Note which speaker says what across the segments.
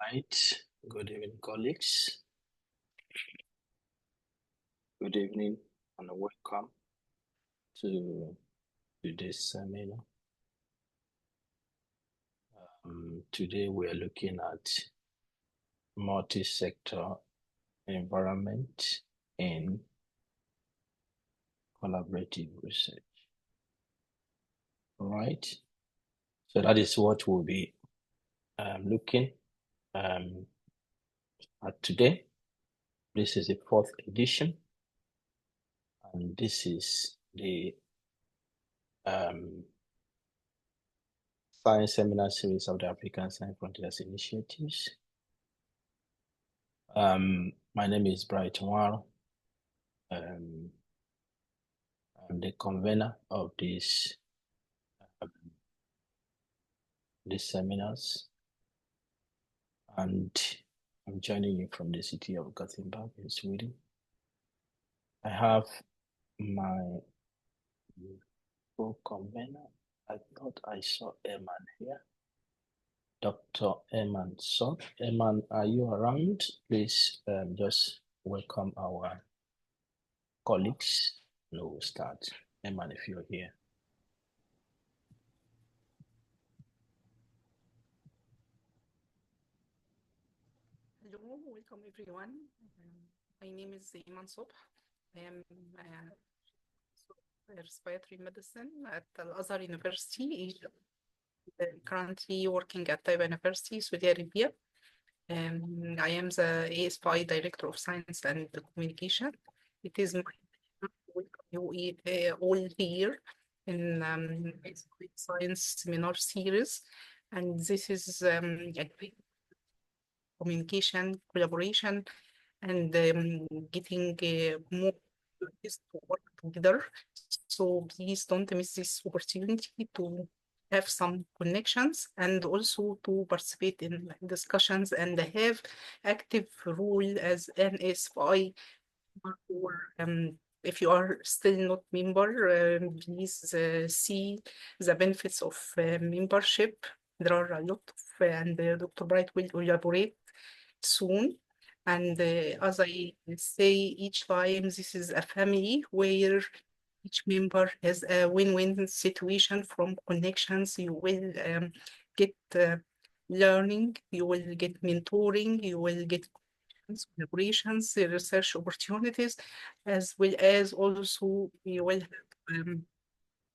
Speaker 1: Right. Good evening, colleagues. Good evening and welcome to today's seminar. Today we are looking at multi-sector environment in collaborative research. All right. So that is what we'll be looking at today. This is the fourth edition, and this is the Science Seminar Series of the African Science Frontiers Initiatives. My name is Bright Nwaro. I'm the convener of these seminars, and I'm joining you from the city of Gothenburg in Sweden. I have my co-convener. I thought I saw Eman here. Dr. Eman Sok. Eman, are you around? Please just welcome our colleagues. No, we'll start. Eman, if you're here.
Speaker 2: Hello, welcome everyone. My name is Iman Sobh. I am a respiratory medicine at Al-Azhar University, Egypt. Currently working at Taiwan University, Saudi Arabia. I am the ASFI Director of Science and Communication. It is my pleasure to welcome you all here in ASFI Science Seminar Series. And this is a great communication, collaboration, and getting more to work together. So please don't miss this opportunity to have some connections and also to participate in discussions and have active role as an ASFI or if you are still not member, please see the benefits of membership. There are a lot of, and Dr. Bright will elaborate soon. And as I say each time, this is a family where each member has a win-win situation from connections. You will get learning, you will get mentoring, you will get collaborations, research opportunities, as well as also you will have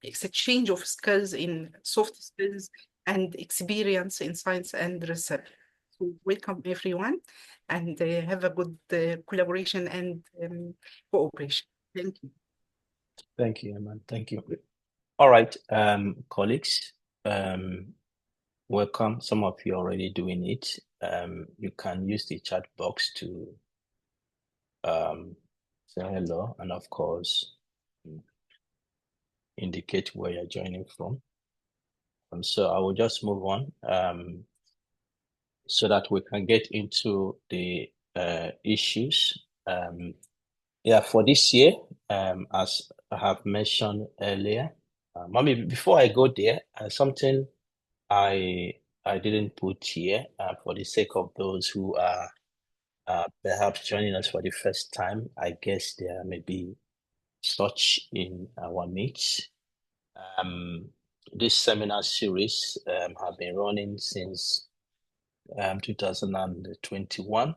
Speaker 2: exchange of skills in soft skills and experience in science and research. So welcome everyone and have a good collaboration and cooperation. Thank you.
Speaker 1: Thank you, Eman. Thank you. All right, colleagues, welcome. Some of you are already doing it. You can use the chat box to say hello and, of course, indicate where you're joining from. So I will just move on so that we can get into the issues. Yeah, for this year, as I have mentioned earlier, Mommy, before I go there, something I didn't put here for the sake of those who are perhaps joining us for the first time. I guess there may be such in our midst. This seminar series have been running since 2021.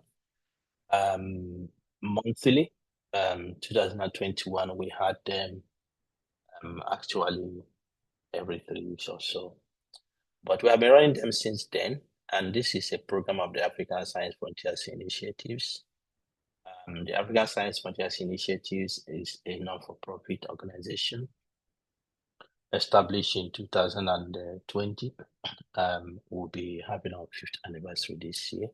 Speaker 1: Monthly, 2021, we had them actually every 3 weeks or so. But we have been running them since then, and this is a program of the African Science Frontiers Initiatives. The African Science Frontiers Initiatives is a non-for-profit organization established in 2020. We'll be having our 5th anniversary this year,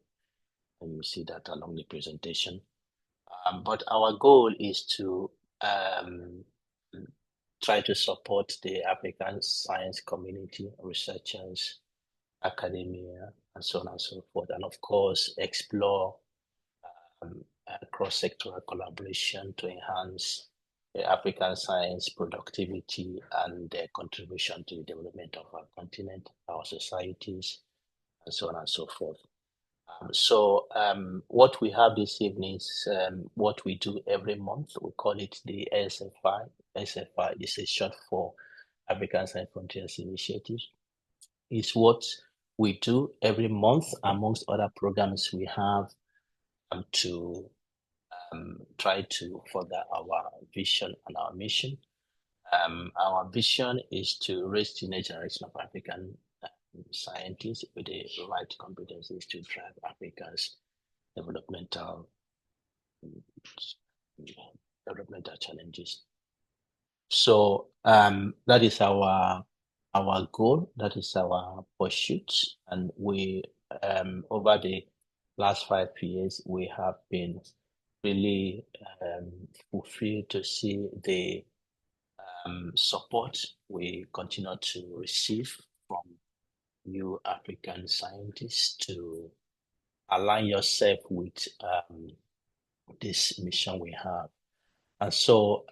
Speaker 1: and you see that along the presentation. But our goal is to try to support the African science community, researchers, academia, and so on and so forth, and of course, explore cross-sectoral collaboration to enhance the African science productivity and their contribution to the development of our continent, our societies, and so on and so forth. What we have this evening is what we do every month. We call it the ASFI. ASFI is a short for African Science Frontiers Initiative. It's what we do every month amongst other programs we have to try to further our vision and our mission. Our vision is to raise the next generation of African scientists with the right competencies to drive Africa's developmental developmental challenges. So that is our goal. That is our pursuit, and we over the last 5 years we have been really fulfilled to see the support we continue to receive from you African scientists to align yourself with this mission we have. And so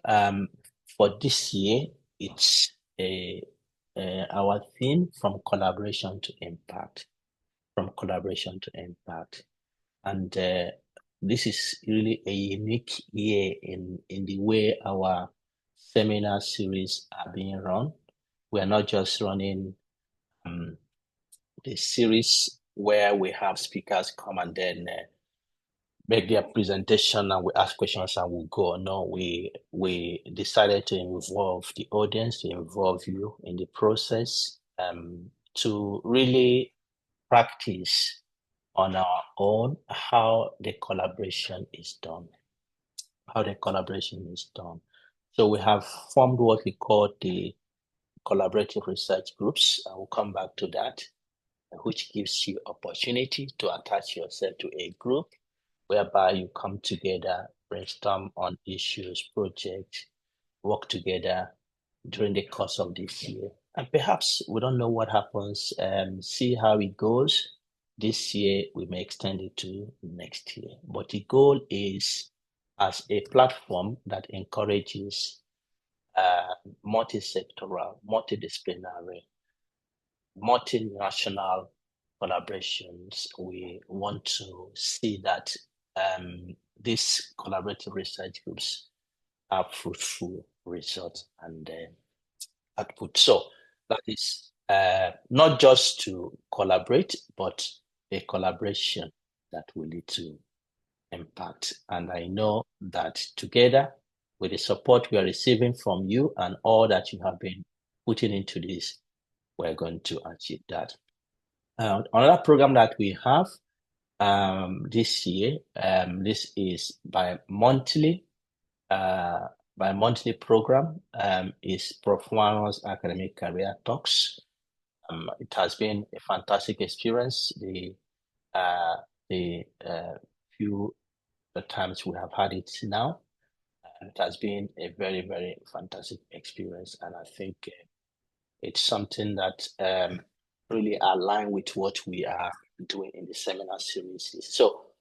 Speaker 1: for this year, it's our theme from collaboration to impact, from collaboration to impact. And this is really a unique year in the way our seminar series are being run. We are not just running the series where we have speakers come and then make their presentation and we ask questions and we go. No, we decided to involve the audience, to involve you in the process, to really practice on our own how the collaboration is done. How the collaboration is done. So we have formed what we call the collaborative research groups. I will come back to that, which gives you opportunity to attach yourself to a group whereby you come together, brainstorm on issues, projects, work together during the course of this year. And perhaps we don't know what happens, see how it goes. This year, we may extend it to next year. But the goal is as a platform that encourages multi-sectoral, multidisciplinary, multinational collaborations. We want to see that these collaborative research groups have fruitful results and output. So that is not just to collaborate, but a collaboration that will lead to impact. And I know that together, with the support we are receiving from you and all that you have been putting into this, we're going to achieve that. Another program that we have this year, this is bi-monthly program, is Prof. Academic Career Talks. It has been a fantastic experience. The few times we have had it now, it has been a very, very fantastic experience, and I think it's something that really align with what we are doing in the seminar series. So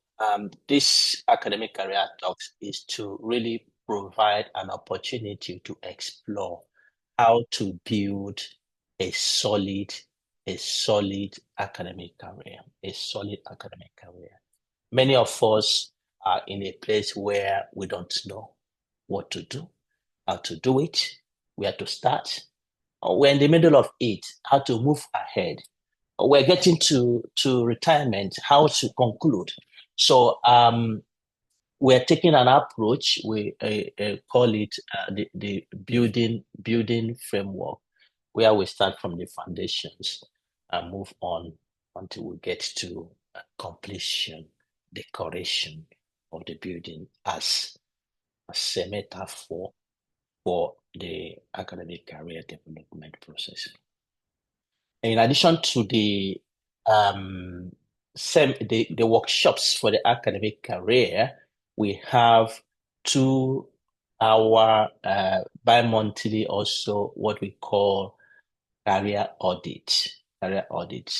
Speaker 1: this academic career talks is to really provide an opportunity to explore how to build a solid academic career, a solid academic career. Many of us are in a place where we don't know what to do, how to do it, where to start. We're in the middle of it, how to move ahead. We're getting to retirement, how to conclude. So we're taking an approach, we call it the building framework, where we start from the foundations and move on until we get to completion, decoration of the building as a metaphor for the academic career development process. In addition to the workshops for the academic career, we have 2 hour bi-monthly also what we call career audit. Career audit.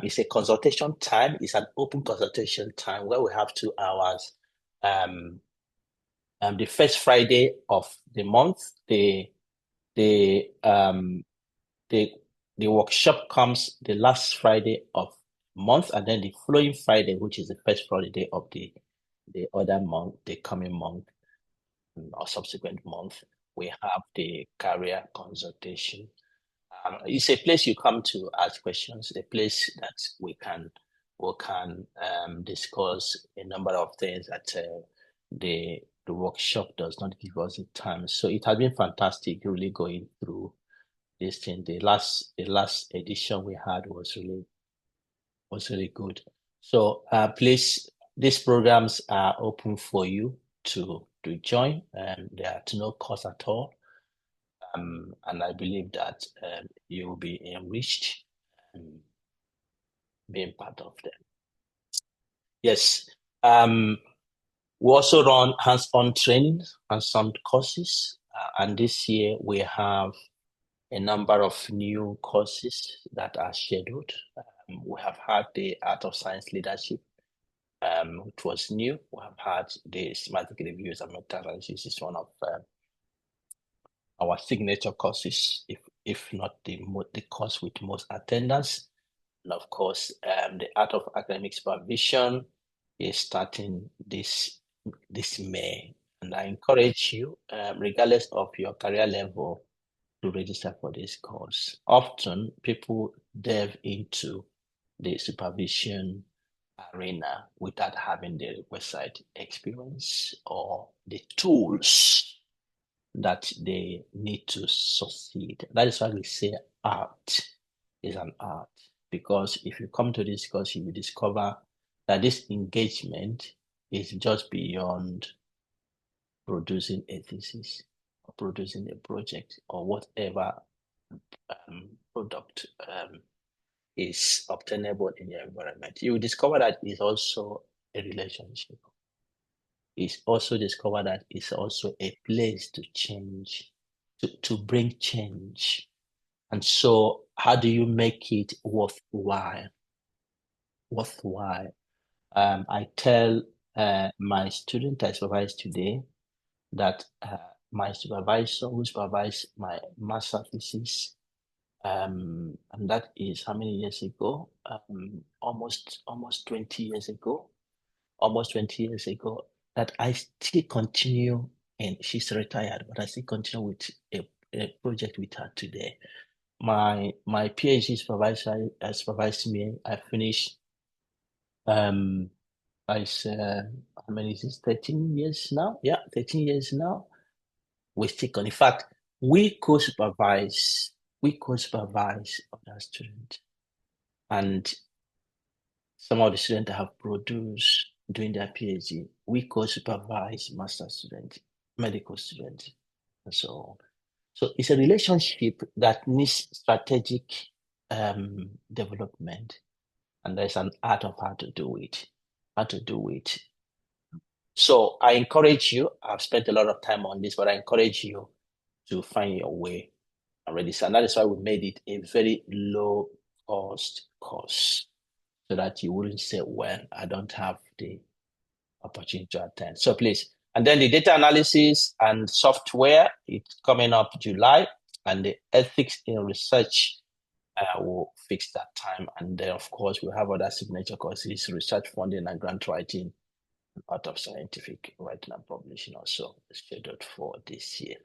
Speaker 1: It's a consultation time. It's an open consultation time where we have 2 hours. The first Friday of the month, the workshop comes the last Friday of month, and then the following Friday, which is the first Friday of the other month, the coming month or subsequent month, we have the career consultation. It's a place you come to ask questions, a place that we can discuss a number of things that the workshop does not give us the time. So it has been fantastic, really going through this thing. The last edition we had was really good. So please, these programs are open for you to join. They are at no cost at all. And I believe that you will be enriched being part of them. Yes. We also run hands-on training and some courses. And this year we have a number of new courses that are scheduled. We have had the Art of Science Leadership, which was new. We have had the Systematic Reviews and Meta-analysis is one of our signature courses, if not the course with most attendance. And of course, the Art of Academic Supervision is starting this May. And I encourage you, regardless of your career level, to register for this course. Often people delve into the supervision arena without having the requisite experience or the tools that they need to succeed. That is why we say art is an art. Because if you come to this course, you will discover that this engagement is just beyond producing a thesis or producing a project or whatever product is obtainable in your environment. You will discover that it's also a relationship. It's also discover that it's also a place to change, to bring change. And so how do you make it worthwhile? Worthwhile. I tell my student I supervise today that my supervisor who supervised my master thesis, and that is how many years ago? Almost 20 years ago. Almost 20 years ago, that I still continue, and she's retired, but I still continue with a project with her today. My PhD supervisor supervised me. I finished I said, how many is this? 13 years now? Yeah, 13 years now. We still on. In fact, we co-supervise other students. And some of the students that have produced doing their PhD, we co-supervise master students, medical students, and so on. So it's a relationship that needs strategic development, and there's an art of how to do it. How to do it. So I encourage you, I've spent a lot of time on this, but I encourage you to find your way and register. And that is why we made it a very low cost course so that you wouldn't say, well, I don't have the opportunity to attend. So please. And then the data analysis and software, it's coming up July, and the ethics in research will fix that time. And then, of course, we have other signature courses, research funding and grant writing, Art of Scientific Writing and Publishing also scheduled for this year.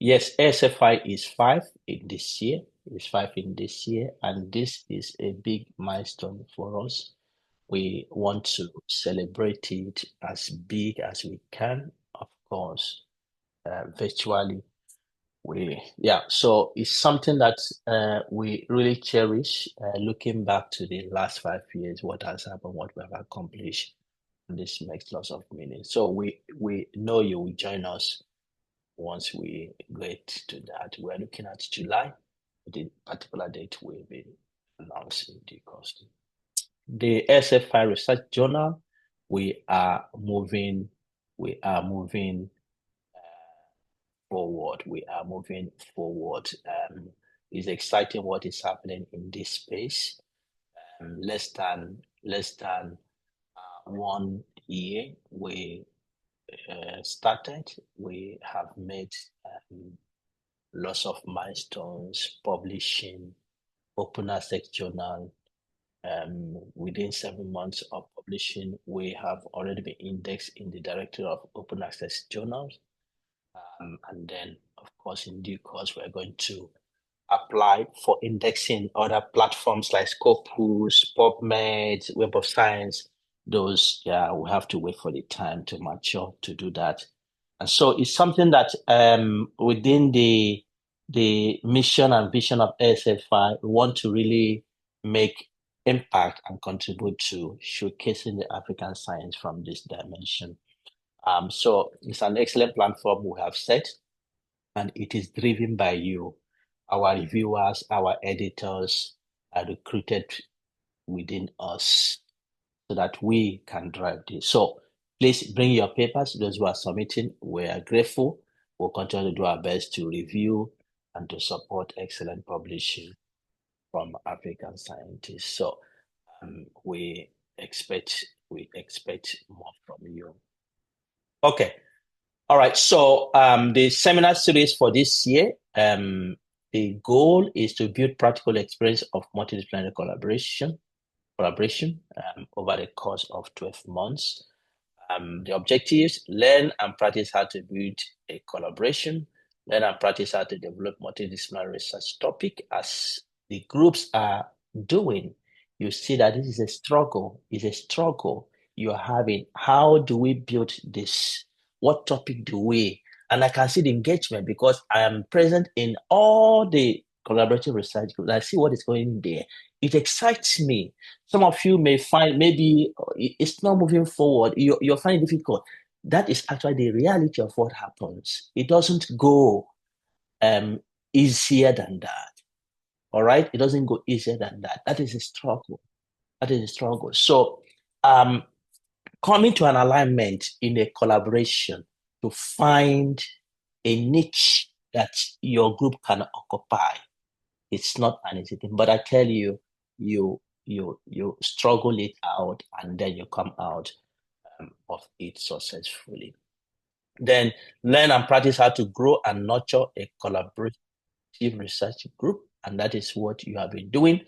Speaker 1: Yes, ASFI is 5 in this year. It's 5 in this year, and this is a big milestone for us. We want to celebrate it as big as we can, of course, virtually. So it's something that we really cherish. Looking back to the last 5 years, what has happened, what we have accomplished, this makes lots of meaning. So we know you will join us once we get to that. We're looking at July. The particular date will be announced in due course. The SFI Research Journal, we are moving forward. We are moving forward. It's exciting what is happening in this space. Less than 1 year we started. We have made lots of milestones, publishing, open access journal, Within 7 months of publishing, we have already been indexed in the Directory of Open Access Journals. And then, of course, in due course, we're going to apply for indexing other platforms like Scopus, PubMed, Web of Science. Those, yeah, we have to wait for the time to mature to do that. And so it's something that within the mission and vision of ASFI, we want to really make impact and contribute to showcasing the African science from this dimension. So it's an excellent platform we have set, and it is driven by you. Our reviewers, our editors are recruited within us so that we can drive this. So please bring your papers. Those who are submitting, we are grateful. We'll continue to do our best to review and to support excellent publishing from African scientists. So we expect more from you. Okay. All right. So the seminar series for this year, the goal is to build practical experience of multidisciplinary collaboration over the course of 12 months. The objectives: learn and practice how to build a collaboration, learn and practice how to develop multidisciplinary research topic as the groups are doing. You see that this is a struggle, you're having. How do we build this? What topic do we? And I can see the engagement because I am present in all the collaborative research groups. I see what is going there. It excites me. Some of you may find maybe it's not moving forward. You're finding it difficult. That is actually the reality of what happens. It doesn't go um, easier than that. All right? It doesn't go easier than that. That is a struggle. That is a struggle. So coming to an alignment in a collaboration to find a niche that your group can occupy, it's not an easy thing. But I tell you, you struggle it out and then you come out of it successfully. Then learn and practice how to grow and nurture a collaborative research group. And that is what you have been doing.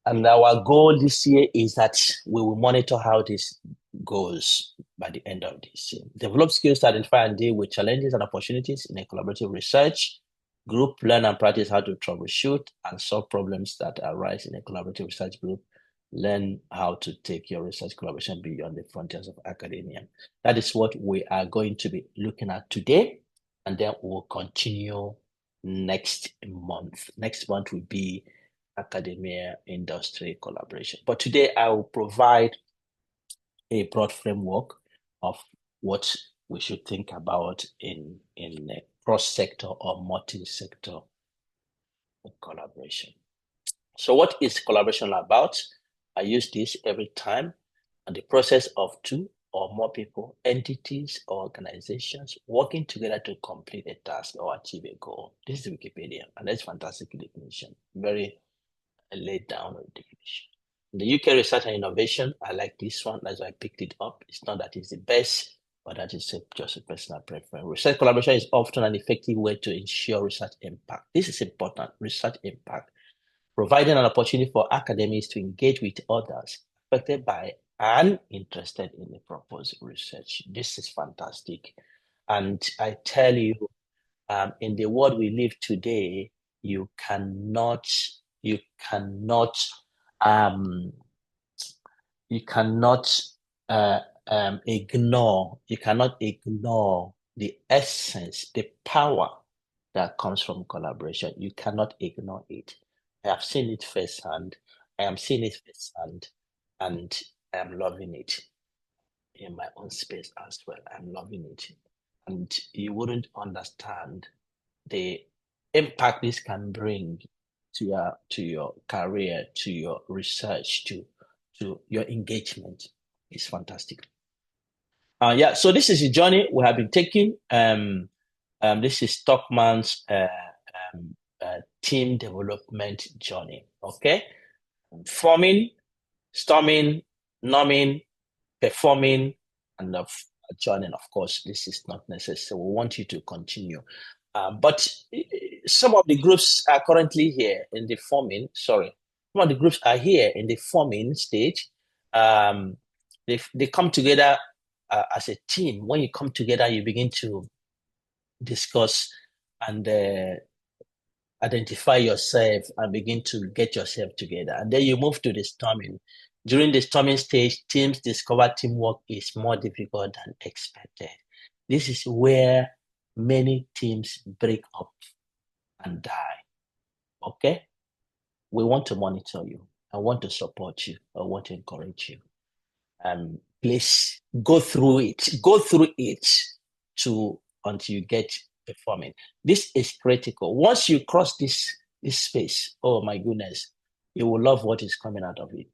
Speaker 1: And our goal this year is that we will monitor how this goes by the end of this year. Develop skills to identify and deal with challenges and opportunities in a collaborative research group. Learn and practice how to troubleshoot and solve problems that arise in a collaborative research group. Learn how to take your research collaboration beyond the frontiers of academia. That is what we are going to be looking at today. And then we'll continue next month. Next month will be academia industry collaboration. But today I will provide a broad framework of what we should think about in a cross-sector or multi-sector collaboration. So what is collaboration about? I use this every time, and the process of two or more people, entities, or organizations working together to complete a task or achieve a goal. This is Wikipedia, and that's fantastic definition. Very laid down definition. In the UK Research and Innovation, I like this one. That's why I picked it up. It's not that it's the best, but that is just a personal preference. Research collaboration is often an effective way to ensure research impact. This is important, research impact, providing an opportunity for academics to engage with others affected by and interested in the proposed research. This is fantastic. And I tell you, in the world we live today, you cannot you cannot um you cannot ignore the essence, the power that comes from collaboration. You cannot ignore it. I have seen it firsthand. I am seeing it firsthand, and I am loving it in my own space as well. I'm loving it. And you wouldn't understand the impact this can bring to your career, to your research, to your engagement. It's fantastic. Yeah, so this is the journey we have been taking. This is Stockman's team development journey. Okay, forming, storming, norming, performing, and joining. Of course, this is not necessary. We want you to continue. But some of the groups are currently here in the forming. Sorry. Some of the groups are here in the forming stage. Um, they come together as a team. When you come together, you begin to discuss and identify yourself and begin to get yourself together. And then you move to the storming. During the storming stage, teams discover teamwork is more difficult than expected. This is where many teams break up and die. Okay? We want to monitor you. I want to support you. I want to encourage you. Please go through it. Go through it to until you get performing. This is critical. Once you cross this space, oh my goodness, you will love what is coming out of it.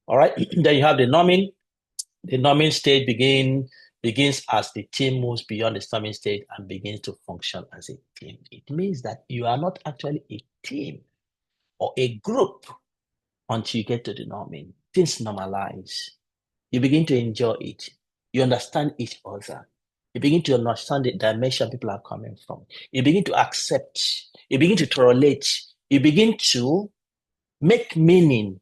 Speaker 1: All right. Then you have the numbing. The numbing stage begins as the team moves beyond the storming stage and begins to function as a team. It means that you are not actually a team or a group until you get to the numbing. Things normalize. You begin to enjoy it. You understand each other. You begin to understand the dimension people are coming from. You begin to accept. You begin to tolerate. You begin to make meaning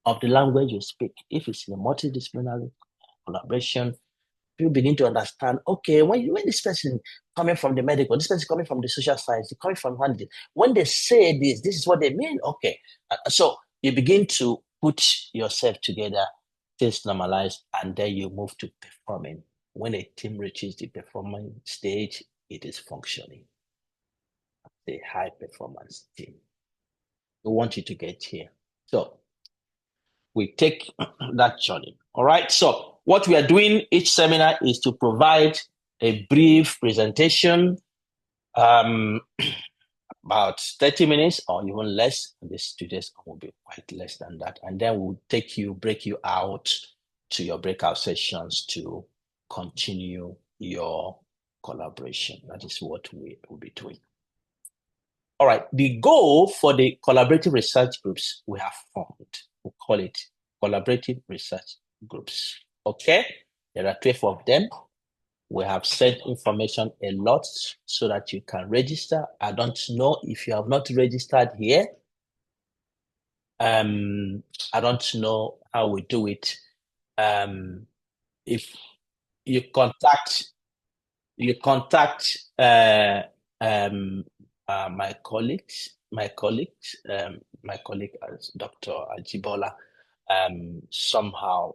Speaker 1: of the language you speak. If it's in a multidisciplinary collaboration, people begin to understand, okay, when this person coming from the medical, this person coming from the social science, coming from hunting, when they say this is what they mean. Okay. So you begin to put yourself together, things normalize, and then you move to performing. When a team reaches the performing stage, it is functioning. The high performance team. We want you to get here. So we take that journey. All right. So what we are doing each seminar is to provide a brief presentation, about 30 minutes or even less. The students will be quite less than that. And then we'll break you out to your breakout sessions to continue your collaboration. That is what we will be doing. All right. The goal for the collaborative research groups we have formed, we call it collaborative research groups. Okay. There are 12 of them. We have sent information a lot so that you can register. I don't know if you have not registered here. I don't know how we do it. If you contact my colleagues, my colleague as Dr. Ajibola, somehow,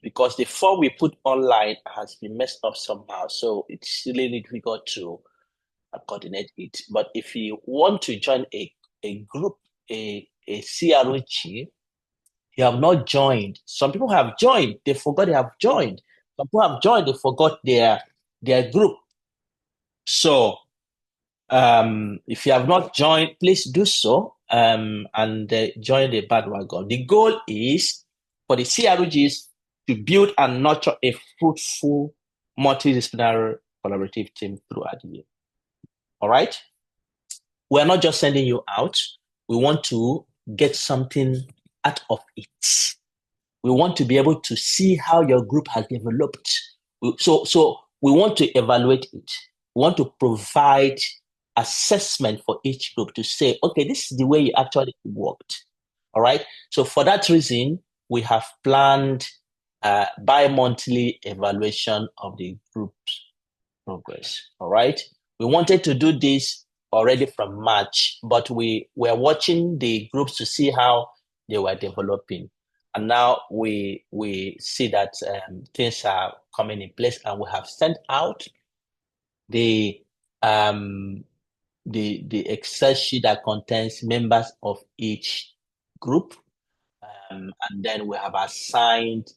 Speaker 1: because the form we put online has been messed up somehow, so it's really difficult to coordinate it. But if you want to join a group, a CROG, you have not joined. Some people have joined, they forgot they have joined. Some people have joined, they forgot their group. So if you have not joined, please do so and join the bandwagon. The goal is for the CROGs to build and nurture a fruitful multidisciplinary collaborative team throughout the year. All right? We're not just sending you out. We want to get something out of it. We want to be able to see how your group has developed. So we want to evaluate it. We want to provide assessment for each group to say, okay, this is the way you actually worked. All right. So for that reason, we have planned bi-monthly evaluation of the group's progress. All right. We wanted to do this already from March, but we were watching the groups to see how they were developing. And now we see that things are coming in place, and we have sent out the Excel sheet that contains members of each group, and then we have assigned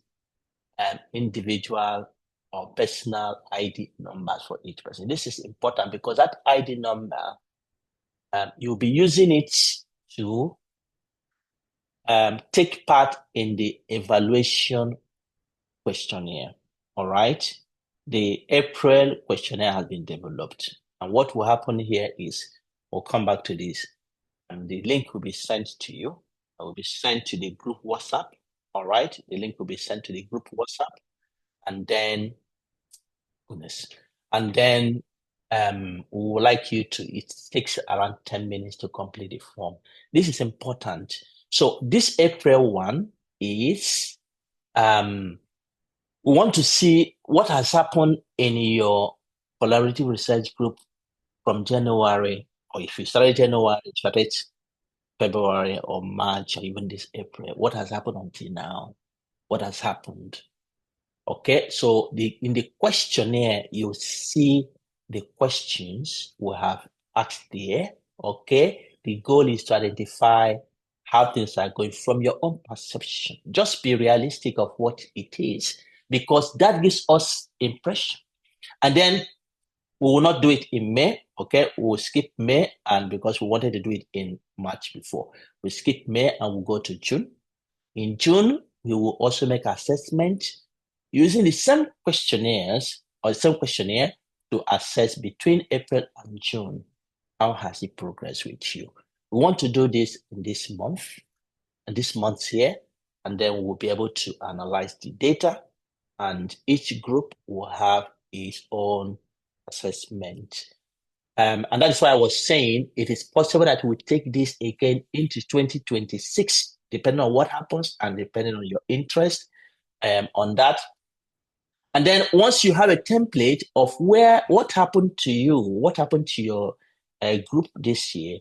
Speaker 1: individual or personal ID numbers for each person. This is important because that ID number, you'll be using it to take part in the evaluation questionnaire. All right. The April questionnaire has been developed. And what will happen here is, we'll come back to this, and the link will be sent to you. It will be sent to the group WhatsApp. All right. The link will be sent to the group WhatsApp. And then, goodness, and then we would like you to, it takes around 10 minutes to complete the form. This is important So this April one is we want to see what has happened in your collaborative research group from January, or if you started January, started February or March, or even this April. What has happened until now? What has happened? Okay, so in the questionnaire, you see the questions we have asked there. Okay, the goal is to identify how things are going from your own perception. Just be realistic of what it is, because that gives us impression. And then we will not do it in May. Okay, we'll skip May, and because we wanted to do it in March before, we skip May and we'll go to June. In June, we will also make assessment using the same questionnaires or the same questionnaire to assess between April and June. How has it progressed with you? We want to do this in this month, and this month here, and then we'll be able to analyze the data, and each group will have its own assessment. And that is why I was saying it is possible that we take this again into 2026, depending on what happens and depending on your interest on that. And then once you have a template of what happened to you, what happened to your group this year,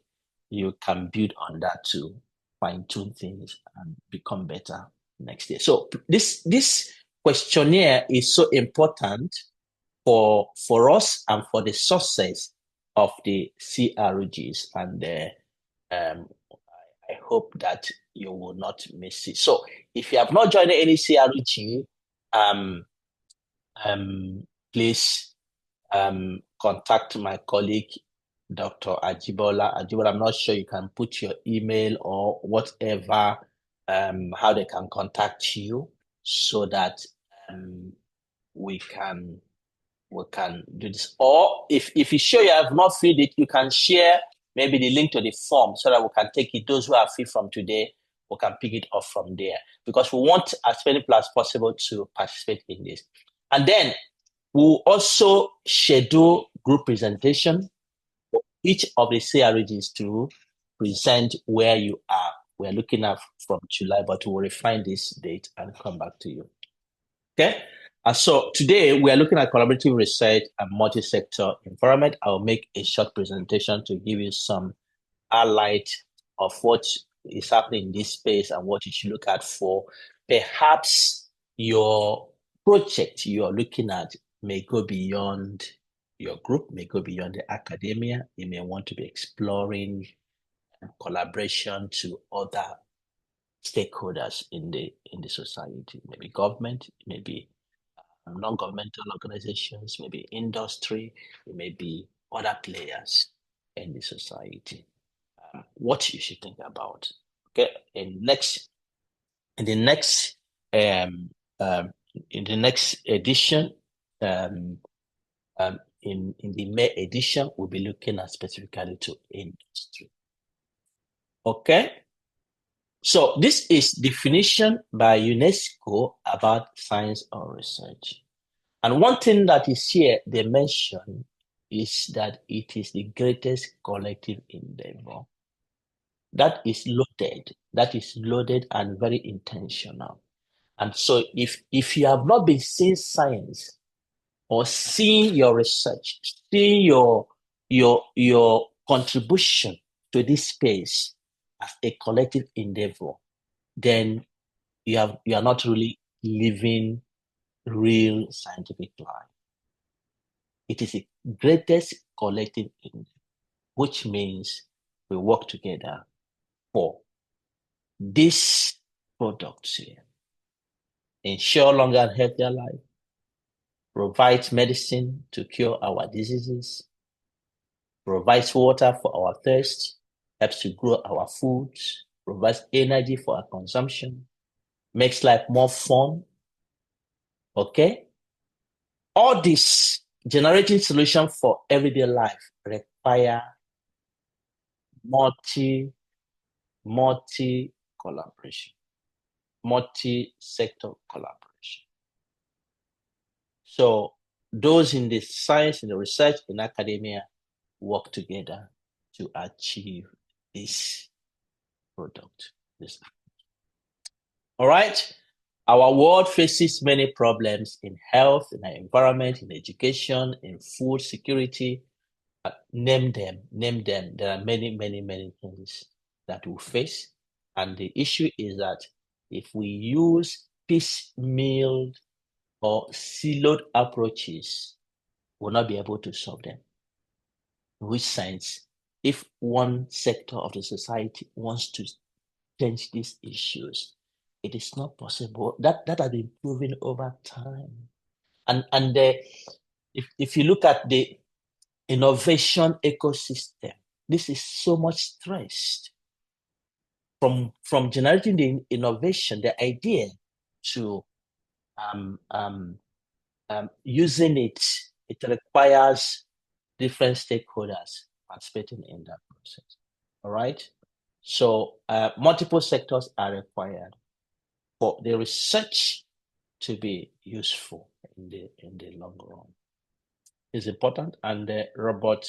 Speaker 1: you can build on that to fine tune things and become better next year. So this questionnaire is so important for us and for the success of the CRGs, and I hope that you will not miss it. So if you have not joined any CRG, um, please contact my colleague, Dr. Ajibola. Ajibola, I'm not sure you can put your email or whatever, how they can contact you so that we can do this. Or if you sure you have not filled it, you can share maybe the link to the form so that we can take it. Those who have filled from today, we can pick it up from there, because we want as many people as possible to participate in this. And then we'll also schedule group presentation for each of the CRGs to present where you are. We're looking at from July, but we'll refine this date and come back to you. Okay. So today we are looking at collaborative research and multi-sector environment. I'll make a short presentation to give you some highlight of what is happening in this space and what you should look at for perhaps your project you are looking at may go beyond your group, may go beyond the academia. You may want to be exploring collaboration to other stakeholders in the society, maybe government, maybe non-governmental organizations, maybe industry, maybe other players in the society. What you should think about. Okay, in the next um, um, in the next edition, um, in the May edition, we'll be looking at specifically to industry. Okay. So this is definition by UNESCO about science or research. And one thing that is here, they mention, is that it is the greatest collective endeavor. That is loaded and very intentional. And so if you have not been seeing science or seeing your research, seeing your contribution to this space as a collective endeavor, then you are not really living real scientific life. It is the greatest collective endeavor, which means we work together for this products here. Ensure longer and healthier life, provides medicine to cure our diseases, provides water for our thirst, helps to grow our foods, provides energy for our consumption, makes life more fun. Okay? All this generating solution for everyday life require multi collaboration, multi-sector collaboration. So those in the science, in the research, in academia work together to achieve this product, this. All right. Our world faces many problems in health, in our environment, in education, in food security. Name them, name them. There are many, many, many things that we face. And the issue is that if we use piecemeal or siloed approaches, we'll not be able to solve them. In which sense, if one sector of the society wants to change these issues, it is not possible. That has been proven over time. And if you look at the innovation ecosystem, this is so much stressed from generating the innovation, the idea to um, um, using it. It requires different stakeholders participating in that process. All right. So multiple sectors are required for the research to be useful in the long run. It's important. And Robert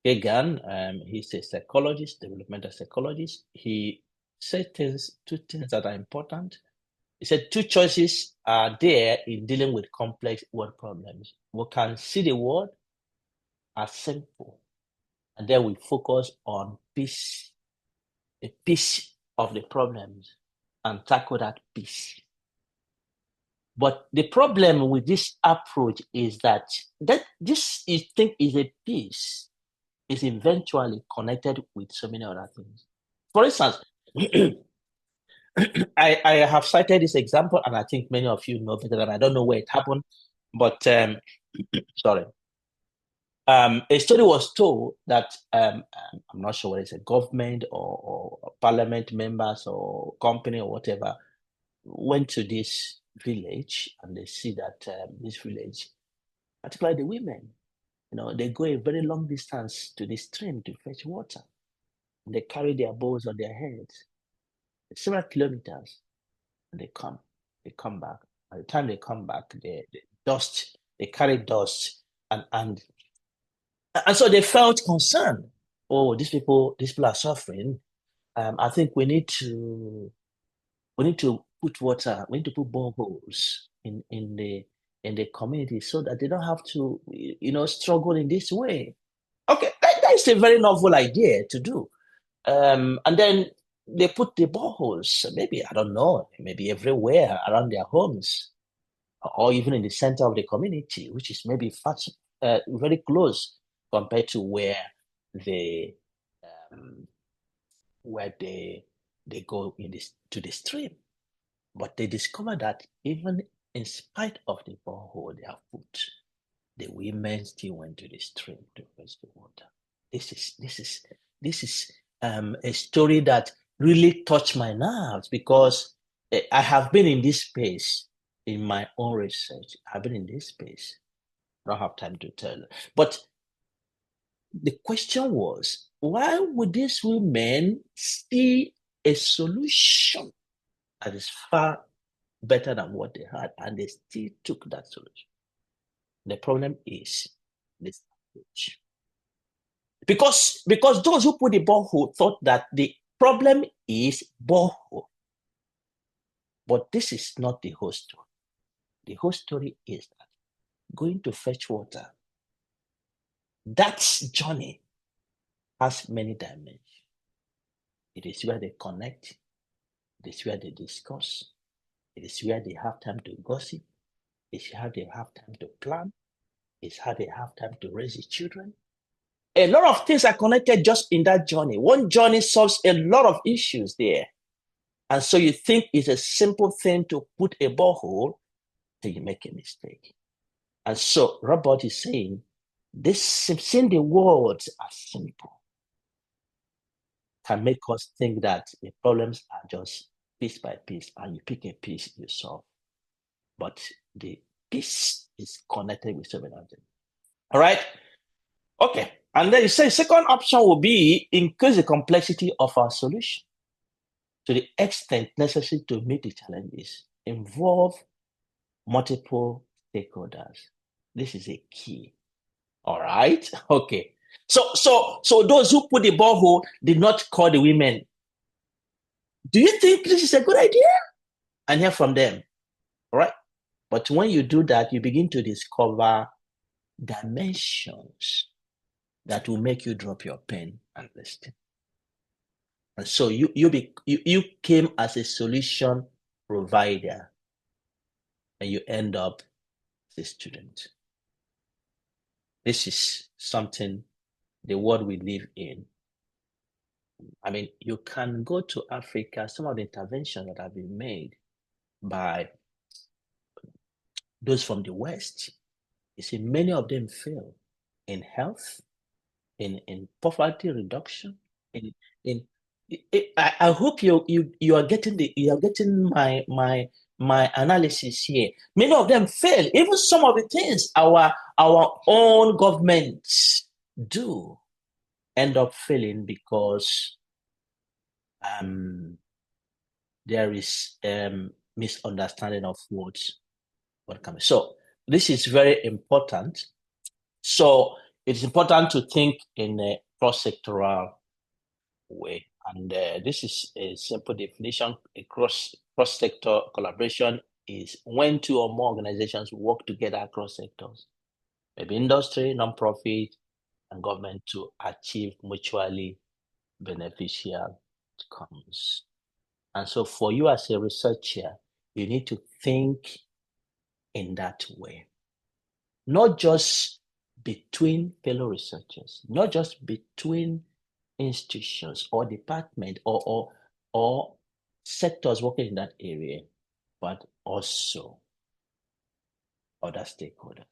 Speaker 1: Kagan, he's a psychologist, developmental psychologist. He said two things that are important. He said two choices are there in dealing with complex world problems. We can see the world as simple, and then we focus on a piece of the problems and tackle that piece. But the problem with this approach is that this you think is a piece is eventually connected with so many other things. For instance, I have cited this example, and I think many of you know better than I don't know where it happened, but sorry. A story was told that I'm not sure whether it's a government or parliament members or company or whatever went to this village and they see that this village, particularly the women, they go a very long distance to the stream to fetch water. They carry their bowls on their heads, several kilometers, and they come back. By the time they come back, they carry dust, and so they felt concerned. Oh, these people are suffering. I think we need to put water, we need to put boreholes in the community so that they don't have to, struggle in this way. Okay, that is a very novel idea to do. And then they put the boreholes, maybe, I don't know, maybe everywhere around their homes, or even in the center of the community, which is maybe very close compared to they um, where they go to the stream. But they discovered that even in spite of the borehole they have put, the women still went to the stream to fetch the water. This is a story that really touched my nerves because I have been in this space in my own research. I've been in this space. I don't have time to tell. But the question was, why would these women see a solution that is far better than what they had, and they still took that solution? The problem is this approach. Because those who put the borehole thought that the problem is borehole. But this is not the whole story. The whole story is that going to fetch water, that journey has many dimensions. It is where they connect. It is where they discuss. It is where they have time to gossip. It's how they have time to plan. It's how they have time to raise the children. A lot of things are connected just in that journey. One journey solves a lot of issues there. And so you think it's a simple thing to put a borehole, then you make a mistake. And so Robert is saying, seeing the words are simple can make us think that the problems are just piece by piece, and you pick a piece, you solve. But the piece is connected with so many other things. All right? Okay. And then you say second option will be increase the complexity of our solution to the extent necessary to meet the challenges, involve multiple stakeholders. This is a key. All right. Okay. So those who put the borehole did not call the women do you think this is a good idea? And hear from them. All right. But when you do that, you begin to discover dimensions that will make you drop your pen and listen. And so you came as a solution provider, and you end up as a student. This is something, the world we live in. I mean, you can go to Africa, some of the interventions that have been made by those from the West, you see, many of them fail in health, in poverty reduction, in in I hope you are getting my analysis here. Many of them fail. Even some of the things our own governments do end up failing because there is misunderstanding of what comes. So this is very important. So it's important to think in a cross-sectoral way. And this is a simple definition. A cross-sector collaboration is when two or more organizations work together across sectors, maybe industry, non-profit, and government to achieve mutually beneficial outcomes. And so for you as a researcher, you need to think in that way, not just between fellow researchers, not just between institutions or department or sectors working in that area, but also other stakeholders,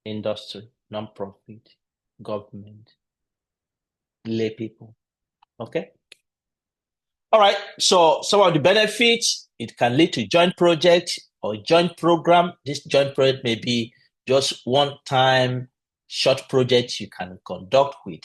Speaker 1: industry, non-profit, government, lay people. Okay. All right. So some of the benefits, it can lead to joint project or joint program. This joint project may be just one-time short project you can conduct with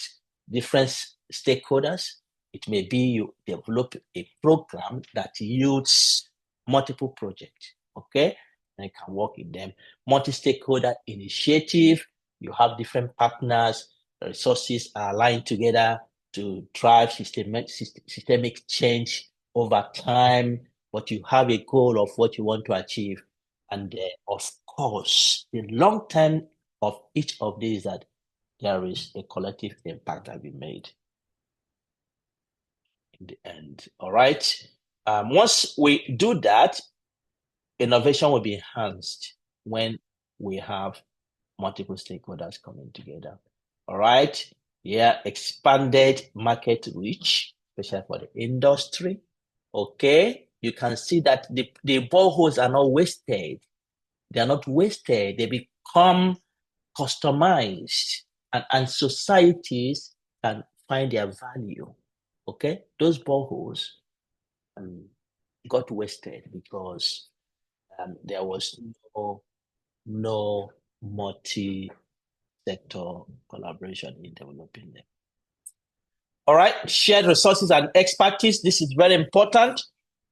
Speaker 1: different stakeholders. It may be you develop a program that yields multiple projects. Okay. And you can work in them. Multi-stakeholder initiative. You have different partners, resources are aligned together to drive systemic change over time, but you have a goal of what you want to achieve. And of course, the long term of each of these that there is a collective impact that we made in the end. All right. Once we do that, innovation will be enhanced when we have multiple stakeholders coming together. All right. Yeah, expanded market reach, especially for the industry. Okay. You can see that the boreholes are not wasted. They are not wasted. They become customized and societies can find their value. Okay. Those boreholes got wasted because there was no multi sector collaboration in developing them. All right, shared resources and expertise. This is very important.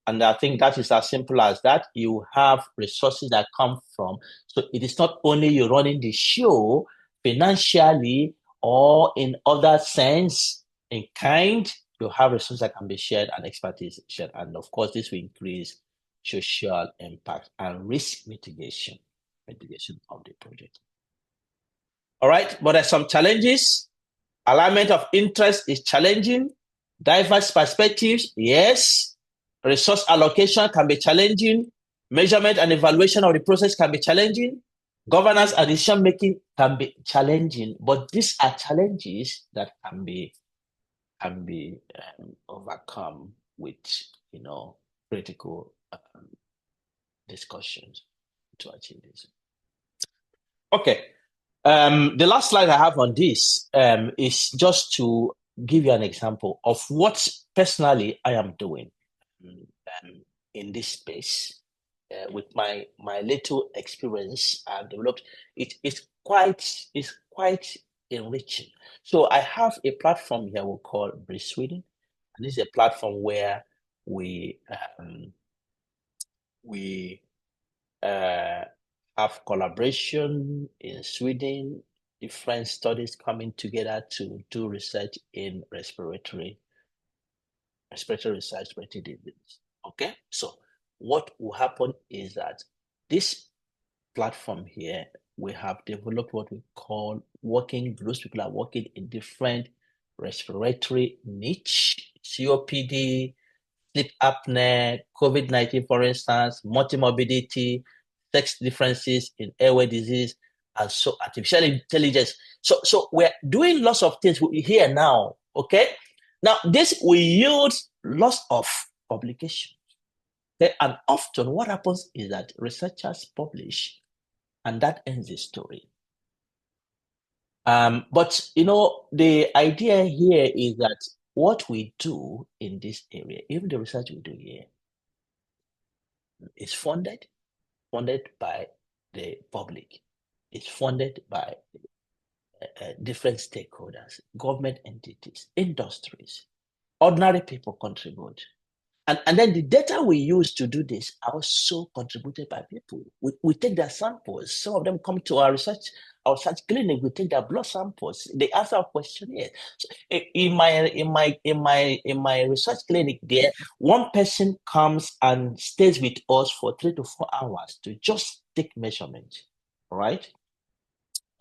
Speaker 1: And I think that is as simple as that. You have resources that come from, so it is not only you running the show financially or in other sense, in kind, you have resources that can be shared and expertise shared. And of course, this will increase social impact and risk mitigation of the project. All right, but there's some challenges. Alignment of interest is challenging. Diverse perspectives, yes. Resource allocation can be challenging. Measurement and evaluation of the process can be challenging. Governance and decision making can be challenging. But these are challenges that can be overcome with critical discussions to achieve this. Okay. The last slide I have on this is just to give you an example of what personally I am doing in this space. With my little experience I've developed, it's quite enriching. So I have a platform here we call Breeze Sweden, and this is a platform where we have collaboration in Sweden, different studies coming together to do research in respiratory research, respiratory disease. Okay, so what will happen is that this platform here, we have developed what we call working groups. People are working in different respiratory niche, COPD, sleep apnea, COVID-19, for instance, multimorbidity, sex differences in airway disease, and so artificial intelligence. So we're doing lots of things here now. Okay. Now this will yield lots of publications. Okay? And often what happens is that researchers publish and that ends the story. But the idea here is that what we do in this area, even the research we do here, is funded by the public. It's funded by different stakeholders, government entities, industries. Ordinary people contribute. And then the data we use to do this are also contributed by people. We take their samples. Some of them come to our research clinic. We take their blood samples. They answer our questionnaire. So in my research clinic, there one person comes and stays with us for 3 to 4 hours to just take measurement. All right.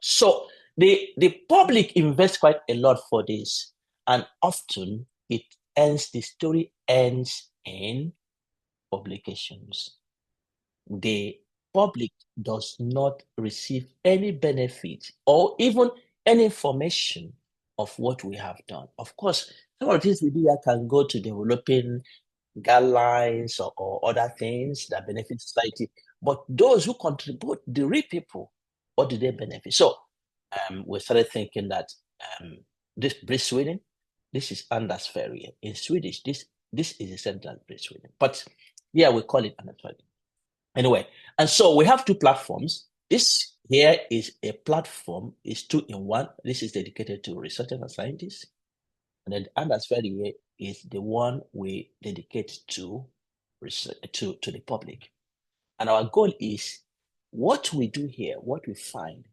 Speaker 1: So the public invests quite a lot for this, and often the story ends in publications. The public does not receive any benefit or even any information of what we have done. Of course, some of these we do can go to developing guidelines or other things that benefit society. But those who contribute, the real people, what do they benefit? So we started thinking that this Bridge Sweden, this is Anders Ferry. In Swedish, this is the central Bridge Sweden. But yeah, we call it Anders Ferry. Anyway, and so we have two platforms. This here is a platform, is 2-in-1. This is dedicated to researchers and scientists. And then Anders Ferry is the one we dedicate to research, to the public. And our goal is what we do here, what we find,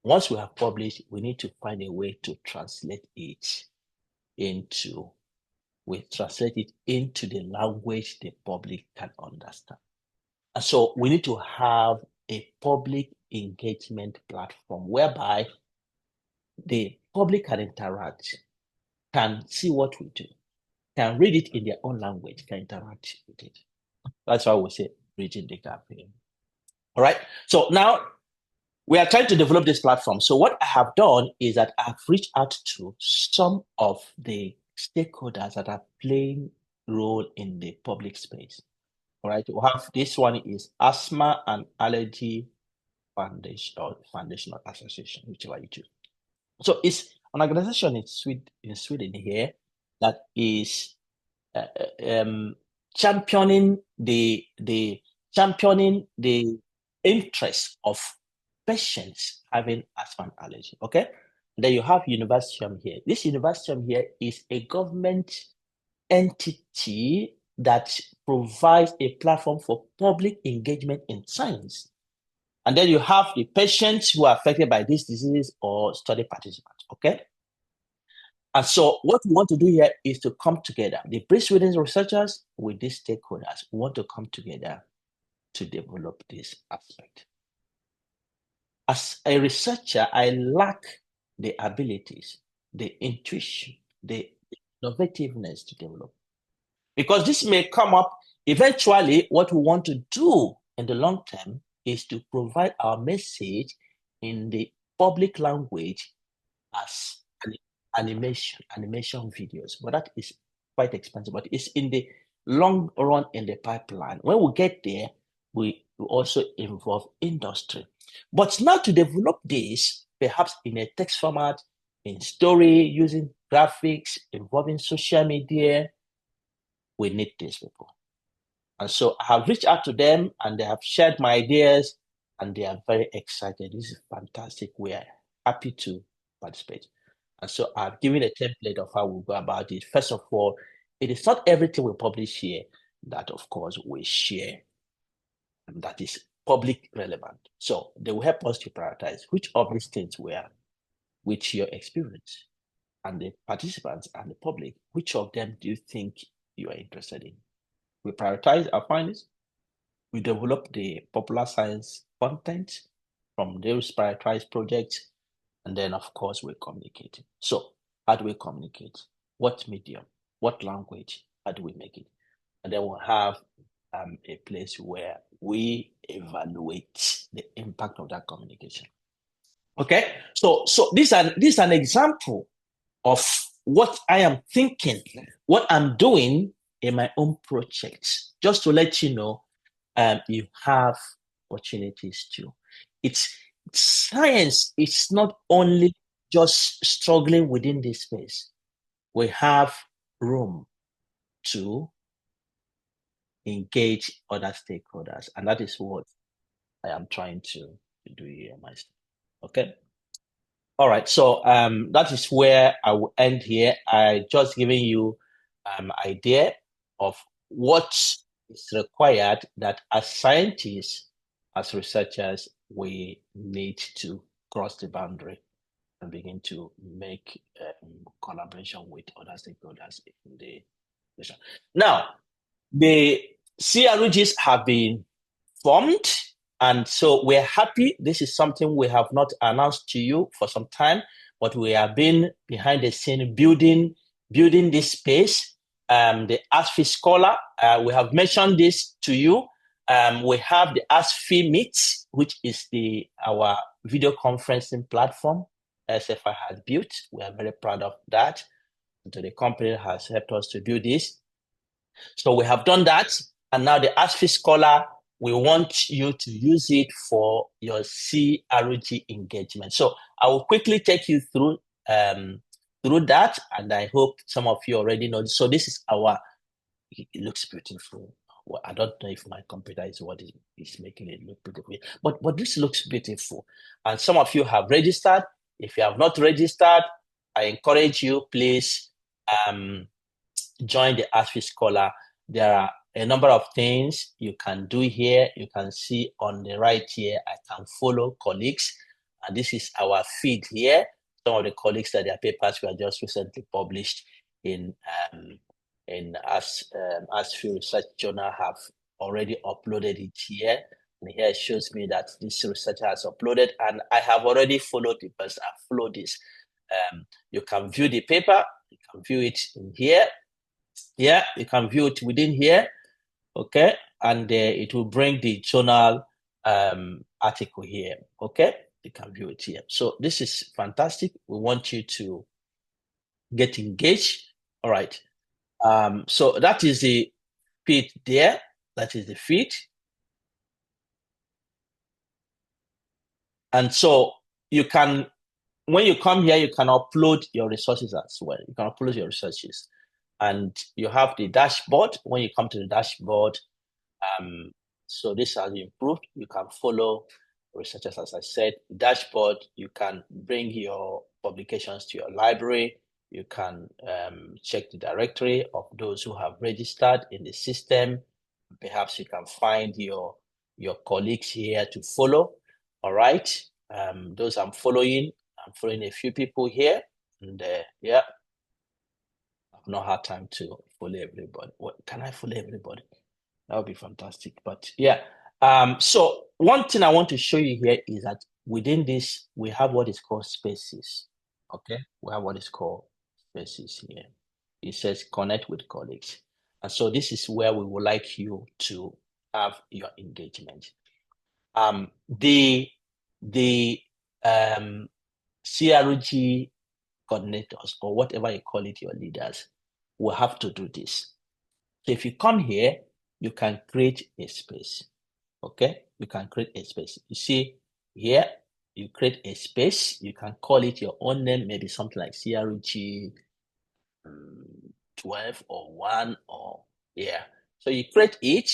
Speaker 1: once we have published, we need to find a way to translate it into the language the public can understand. And so we need to have a public engagement platform whereby the public can interact, can see what we do, can read it in their own language, can interact with it. That's why we say bridging the gap here. All right. So now we are trying to develop this platform. So what I have done is that I've reached out to some of the stakeholders that are playing role in the public space. All right. We have this one is Asthma and Allergy Foundation or Foundational Association, whichever you choose. So it's an organization in Sweden here that is championing the interest of patients having asthma and allergy. Okay, then you have Universium here. This Universium here is a government entity that provides a platform for public engagement in science. And then you have the patients who are affected by this disease or study participants. Okay. And so what we want to do here is to come together. The Sweden researchers with these stakeholders want to come together to develop this aspect. As a researcher, I lack the abilities, the intuition, the innovativeness to develop. Because this may come up eventually, what we want to do in the long term is to provide our message in the public language as animation videos, but that is quite expensive. But it's in the long run in the pipeline. When we get there, we also involve industry. But now to develop this, perhaps in a text format, in story, using graphics, involving social media, we need these people. And so I have reached out to them and they have shared my ideas and they are very excited. This is fantastic. We are happy to participate. And so I've given a template of how we go about it. First of all, it is not everything we publish here that, of course, we share and that is public relevant. So they will help us to prioritize which of these things were with your experience and the participants and the public, which of them do you think you are interested in? We prioritize our findings. We develop the popular science content from those prioritized projects. And then, of course, we communicate. So how do we communicate? What medium? What language? How do we make it? And then we'll have a place where we evaluate the impact of that communication. Okay, so this is an example of what I am thinking, what I'm doing in my own project, just to let you know, you have opportunities too. It's science. It's not only just struggling within this space. We have room to engage other stakeholders, and that is what I am trying to do here myself. Okay. All right. So that is where I will end here. I just giving you idea of what is required that as scientists, as researchers, we need to cross the boundary and begin to make collaboration with other stakeholders in the nation. Now, the CRUGs have been formed. And so we're happy. This is something we have not announced to you for some time, but we have been behind the scene building this space. The ASFI Scholar, we have mentioned this to you. We have the ASFI Meet, which is our video conferencing platform ASFI has built. We are very proud of that. So the company has helped us to build this. So we have done that. And now the ASFI Scholar, we want you to use it for your CRG engagement. So I will quickly take you through that, and I hope some of you already know. So this is it looks beautiful. Well, I don't know if my computer is what is making it look beautiful, but this looks beautiful. And some of you have registered. If you have not registered, I encourage you, please join the ASFI Scholar. There are a number of things you can do here. You can see on the right here, I can follow colleagues. And this is our feed here. Some of the colleagues that their papers were just recently published in ASFI Research Journal have already uploaded it here. And here it shows me that this researcher has uploaded, and I have already followed the person. I followed this. You can view the paper. You can view it in here. Yeah, you can view it within here. Okay, and it will bring the journal article here. Okay, you can view it here. So this is fantastic. We want you to get engaged. All right. So that is the feed there. That is the feed. And so you can, when you come here, you can upload your resources as well. You can upload your researches. And you have the dashboard. When you come to the dashboard, so this has improved. You can follow researchers, as I said. Dashboard, you can bring your publications to your library. You can check the directory of those who have registered in the system. Perhaps you can find your colleagues here to follow. All right. Those I'm following a few people here. And yeah, I've not had time to follow everybody. Can I follow everybody? That would be fantastic. But yeah, so one thing I want to show you here is that within this, we have what is called spaces. Okay, we have what is called spaces here. It says connect with colleagues. And so this is where we would like you to have your engagement. The CRG coordinators, or whatever you call it, your leaders, will have to do this. So if you come here, you can create a space. Okay, you can create a space. You see here, you create a space. You can call it your own name, maybe something like CRG 12 or 1 or yeah. So you create it.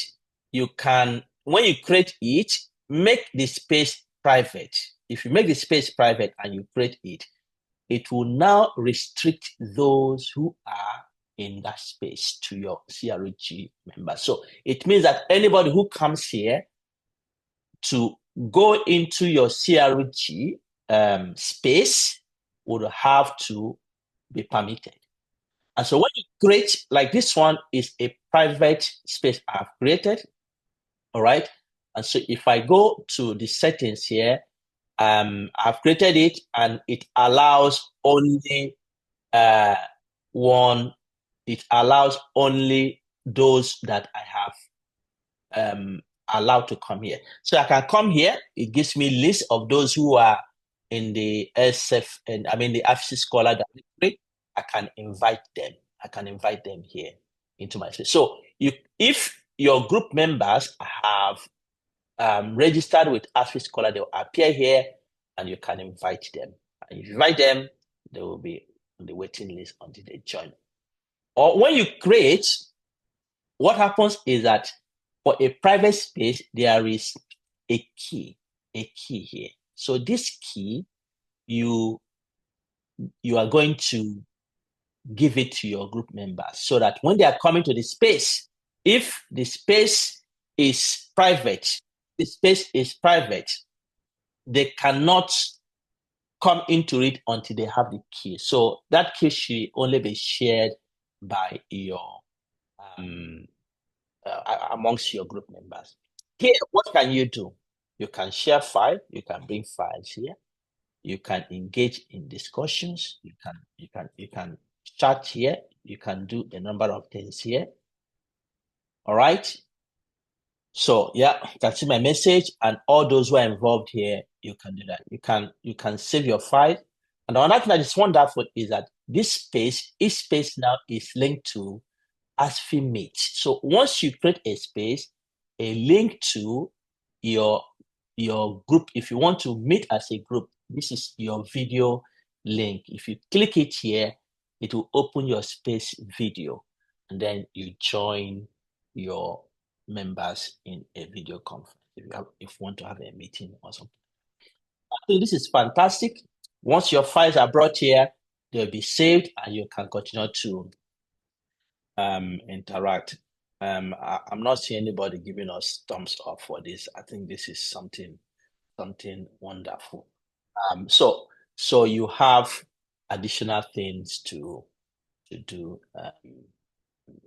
Speaker 1: You can, when you create it, make the space private. If you make the space private and you create it, it will now restrict those who are in that space to your CRG members. So it means that anybody who comes here to go into your CRG space would have to be permitted. And so when you create, like this one is a private space I've created, all right? And so if I go to the settings here, I've created it and it allows only uh, one, it allows only those that I have allowed to come here. So I can come here. It gives me list of those who are in the SF and I mean the AFC Scholar Directory. I can invite them. I can invite them here into my space. So if your group members have registered with ASFI Scholar, they'll appear here and you can invite them. And if you invite them, they will be on the waiting list until they join. Or when you create, what happens is that for a private space, there is a key here. So this key, you are going to give it to your group members so that when they are coming to the space, if the space is private, they cannot come into it until they have the key. So that key should only be shared by your amongst your group members. Here, what can you do? You can share file. You can bring files here. You can engage in discussions. You can chat here. You can do a number of things here. All right. So yeah, you can see my message and all those who are involved here, you can do that. You can save your file. And another thing that is wonderful is that each space now is linked to ASFI Meet. So once you create a space, a link to your group, if you want to meet as a group, this is your video link. If you click it here, it will open your space video, and then you join your members in a video conference if you want to have a meeting or something. I think this is fantastic. Once your files are brought here, they'll be saved and you can continue to interact. I'm not seeing anybody giving us thumbs up for this. I think this is something wonderful. So you have additional things to do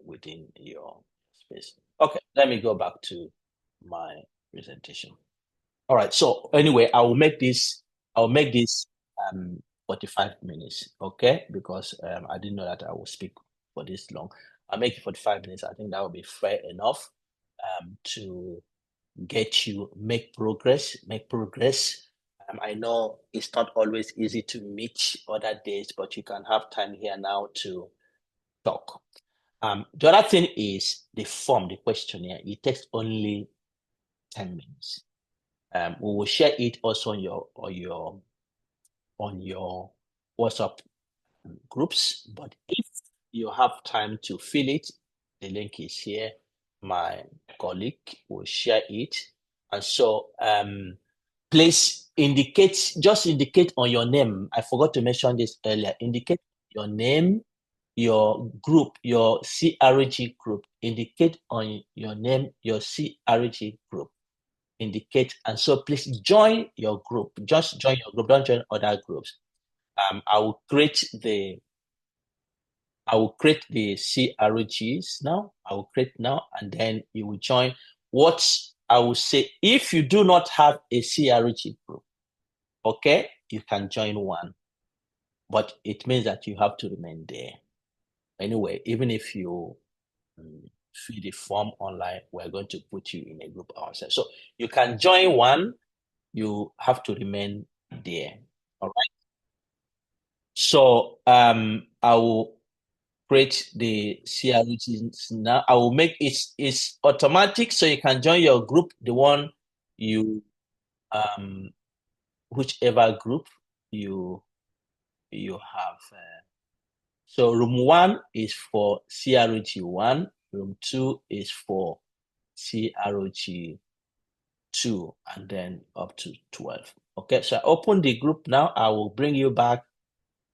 Speaker 1: within your space. Okay, let me go back to my presentation. All right. So anyway, I'll make this 45 minutes, okay? Because I didn't know that I will speak for this long. I'll make it 45 minutes. I think that will be fair enough to get you make progress. I know it's not always easy to meet other days, but you can have time here now to talk. The other thing is the form, the questionnaire. It takes only 10 minutes. We will share it also on your WhatsApp groups. But if you have time to fill it, the link is here. My colleague will share it. And so please just indicate on your name. I forgot to mention this earlier. Indicate your name, your group, your CRG group. Indicate on your name, your CRG group. Indicate, and so please join your group. Just join your group. Don't join other groups. I will create the CRGs now. I will create now, and then you will join. What I will say, if you do not have a CRG group, okay, you can join one, but it means that you have to remain there. Anyway, even if you fill the form online, we're going to put you in a group ourselves. So you can join one, you have to remain there. All right. So I will create the CRGs now. I will make it's automatic, so you can join your group, the one you whichever group you have. So room 1 is for CRG 1, room 2 is for CRG 2, and then up to 12. Okay, so I open the group now. I will bring you back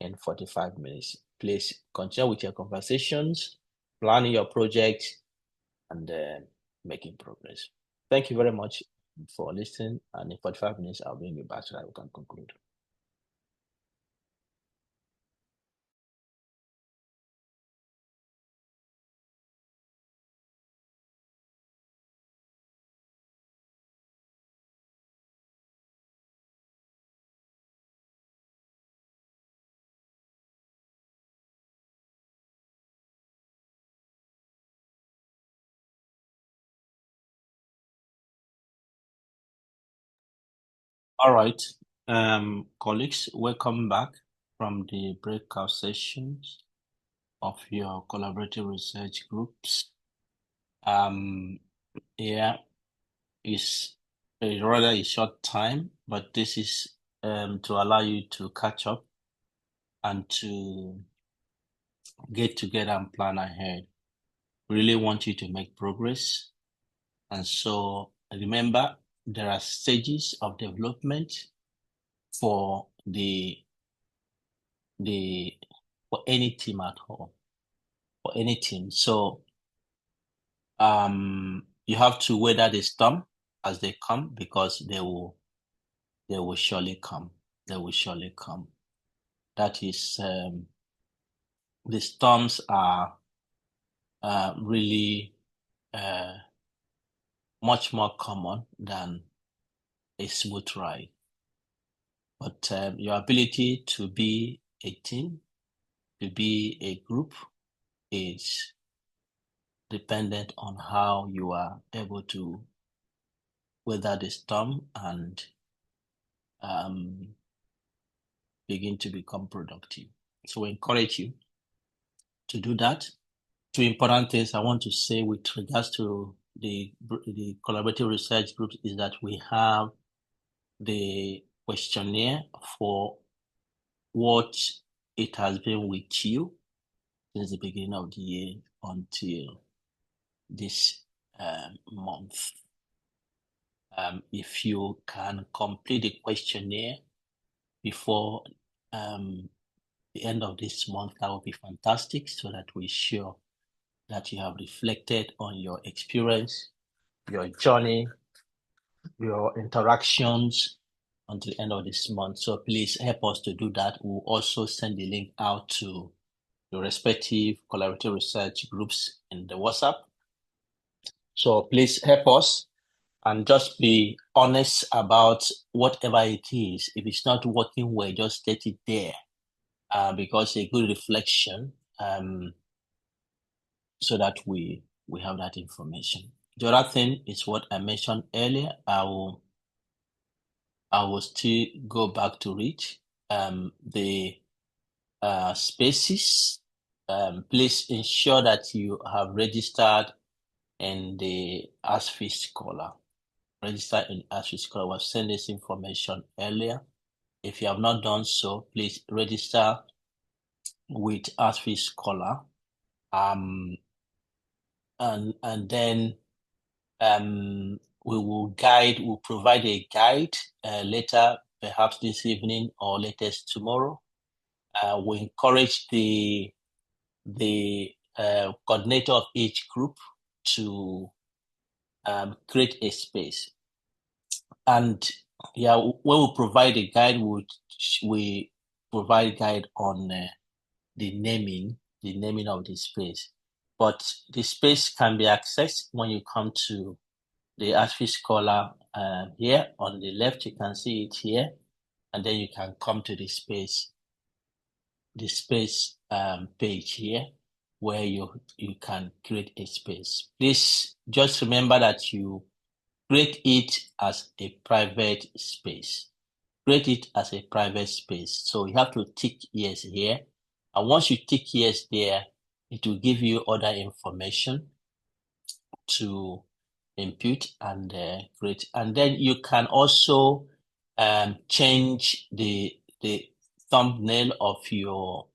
Speaker 1: in 45 minutes. Please continue with your conversations, planning your project, and making progress. Thank you very much for listening. And in 45 minutes, I'll bring you back so that we can conclude. All right. Colleagues, welcome back from the breakout sessions of your collaborative research groups. Yeah, it's rather a short time, but this is to allow you to catch up and to get together and plan ahead. We really want you to make progress. And so remember, there are stages of development for the for any team at all, for any team. So you have to weather the storm as they come because they will surely come. They will surely come. That is the storms are really uh, much more common than a smooth ride. But your ability to be a team, to be a group, is dependent on how you are able to weather the storm and um, begin to become productive. So we encourage you to do that. Two important things I want to say with regards to the collaborative research groups is that we have the questionnaire for what it has been with you since the beginning of the year until this month. If you can complete the questionnaire before the end of this month, that would be fantastic so that we're sure that you have reflected on your experience, your journey, your interactions until the end of this month. So please help us to do that. We'll also send the link out to your respective collaborative research groups in the WhatsApp. So please help us and just be honest about whatever it is. If it's not working well, just state it there because a good reflection so that we have that information. The other thing is what I mentioned earlier. I will still go back to read the spaces. Please ensure that you have registered in the ASFI Scholar. Register in ASFI Scholar. We've sent this information earlier. If you have not done so, please register with ASFI Scholar. And then we'll provide a guide later, perhaps this evening or latest tomorrow. We encourage the coordinator of each group to create a space. And yeah, when we provide a guide, we provide guide on the naming of the space. But the space can be accessed when you come to the ASFI Scholar here on the left. You can see it here, and then you can come to the space page here where you can create a space. Please just remember that you create it as a private space. Create it as a private space. So you have to tick yes here. And once you tick yes there, it will give you other information to input and create. And then you can also change the thumbnail of your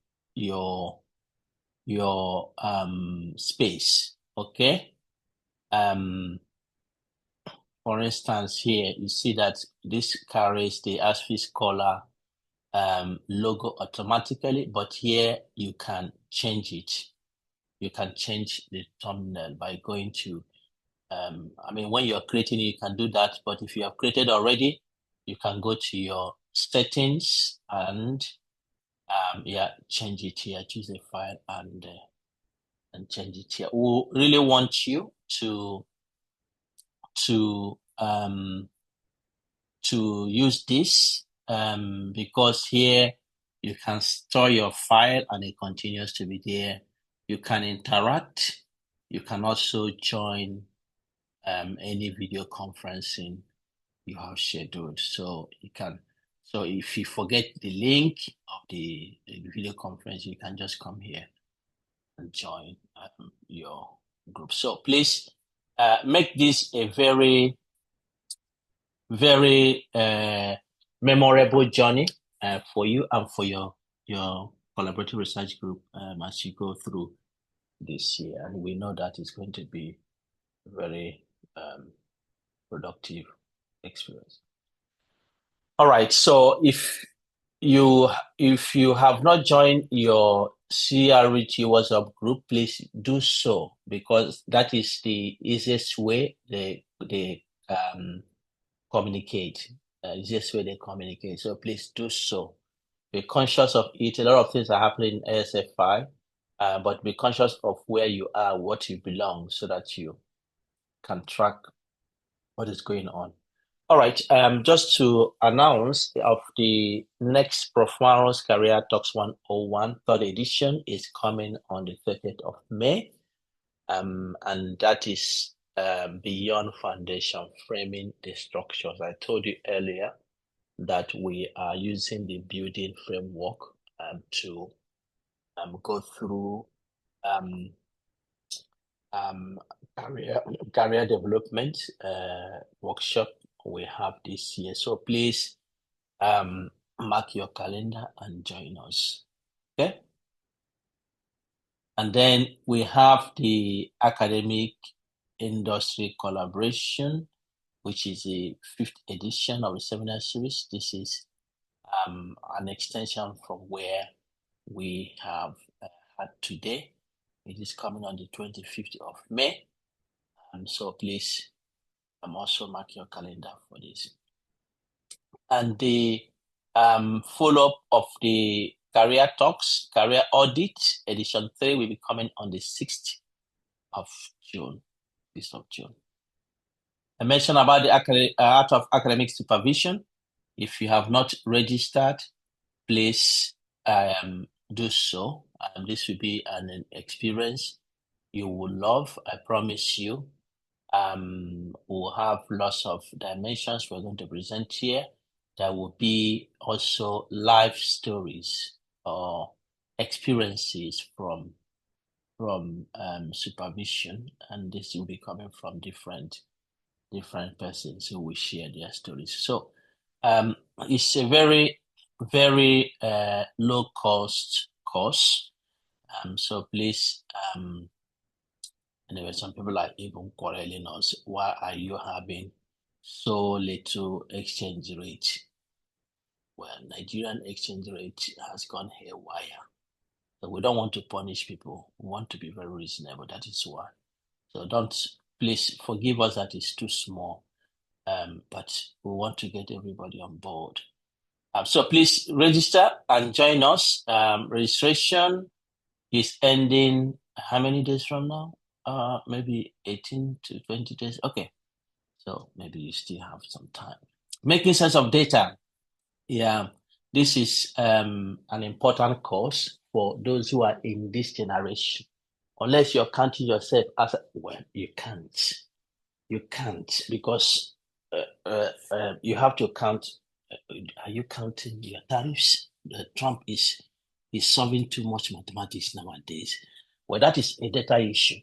Speaker 1: space. Okay. For instance, here you see that this carries the ASFI Scholar logo automatically, but here you can change it. You can change the thumbnail by going to when you're creating it, you can do that, but if you have created already, you can go to your settings and change it here, choose a file and change it here. We really want you to use this because here you can store your file and it continues to be there. You can interact. You can also join any video conferencing you have scheduled. So you can, so if you forget the link of the video conference, you can just come here and join your group. So please make this a very, very memorable journey for you and for your collaborative research group as you go through this year. And we know that it's going to be very productive experience. All right. So you if you have not joined your CRET WhatsApp group, please do so because that is the easiest way they communicate. Easiest way they communicate. So please do so. Be conscious of it. A lot of things are happening in ASFI, but be conscious of where you are, what you belong, so that you can track what is going on. All right, just to announce of the next Profiles Career Talks 101 third edition is coming on the 30th of May. And that is beyond foundation, framing the structures. I told you earlier that we are using the building framework to go through um, um, career career development workshop we have this year. So please mark your calendar and join us. Okay. And then we have the academic industry collaboration, which is the fifth edition of the seminar series. This is an extension from where we have had today. It is coming on the 25th of May. And so please also mark your calendar for this. And the follow-up of the Career Talks, Career Audit, Edition 3 will be coming on the 6th of June. 6th of June. I mentioned about the Art of Academic Supervision. If you have not registered, please do so. This will be an experience you will love, I promise you. We'll have lots of dimensions we're going to present here. There will be also life stories or experiences from supervision, and this will be coming from different persons who will share their stories. So it's a very, very low cost course. So please, anyway, some people are even quarreling us. Why are you having so little exchange rate? Well, Nigerian exchange rate has gone haywire. So we don't want to punish people. We want to be very reasonable. That is why. So don't, please forgive us that it's too small. But we want to get everybody on board. So please register and join us. Registration is ending how many days from now? Maybe 18 to 20 days. Okay. So maybe you still have some time. Making sense of data. Yeah. This is an important course for those who are in this generation. Unless you're counting yourself as, well, you can't. You can't because you have to count. Are you counting your tariffs? Trump is solving too much mathematics nowadays. Well, that is a data issue.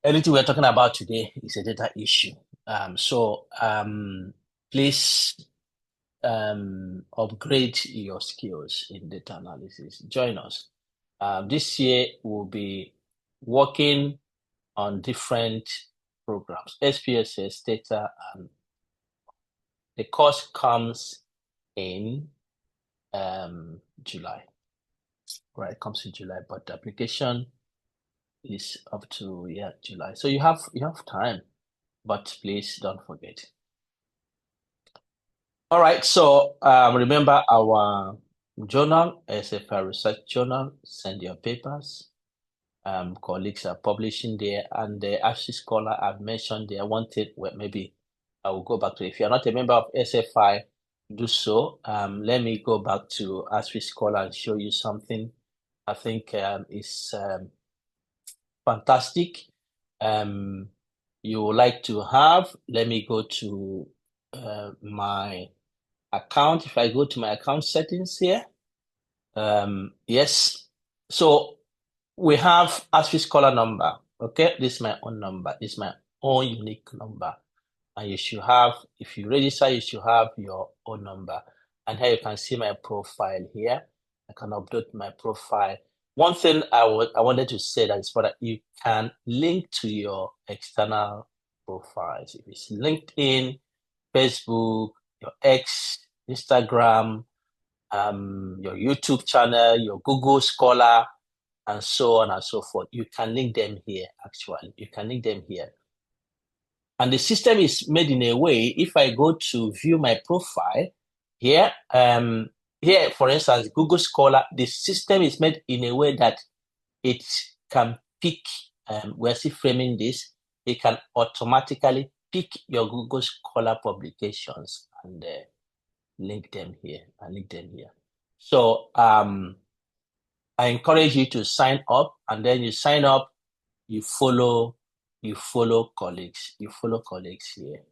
Speaker 1: Anything we're talking about today is a data issue. So please upgrade your skills in data analysis. Join us. This year we'll be working on different programs, SPSS, data, and the course comes in July. Right, it comes in July, but the application is up to July. So you have time, but please don't forget. All right, so remember our journal, ASFI Research Journal. Send your papers. Colleagues are publishing there, and the ASFI Scholar I've mentioned there. Wanted, well, maybe I will go back to it. If you're not a member of ASFI, do so. Let me go back to ASFI Scholar and show you something I think is fantastic. You would like to have. Let me go to my account. If I go to my account settings here, yes. So we have ASFI scholar number. Okay, this is my own number. This is my own unique number. And you should have, if you register, you should have your own number. And here you can see my profile here. I can upload my profile. One thing I wanted to say that is for that you can link to your external profiles. If it's LinkedIn, Facebook, your X, Instagram, your YouTube channel, your Google Scholar, and so on and so forth. You can link them here, actually. You can link them here. And the system is made in a way, if I go to view my profile here, here, for instance, Google Scholar, the system is made in a way that it can pick, we're still framing this, it can automatically pick your Google Scholar publications and link them here, So I encourage you to sign up, and then you sign up, you follow colleagues, here.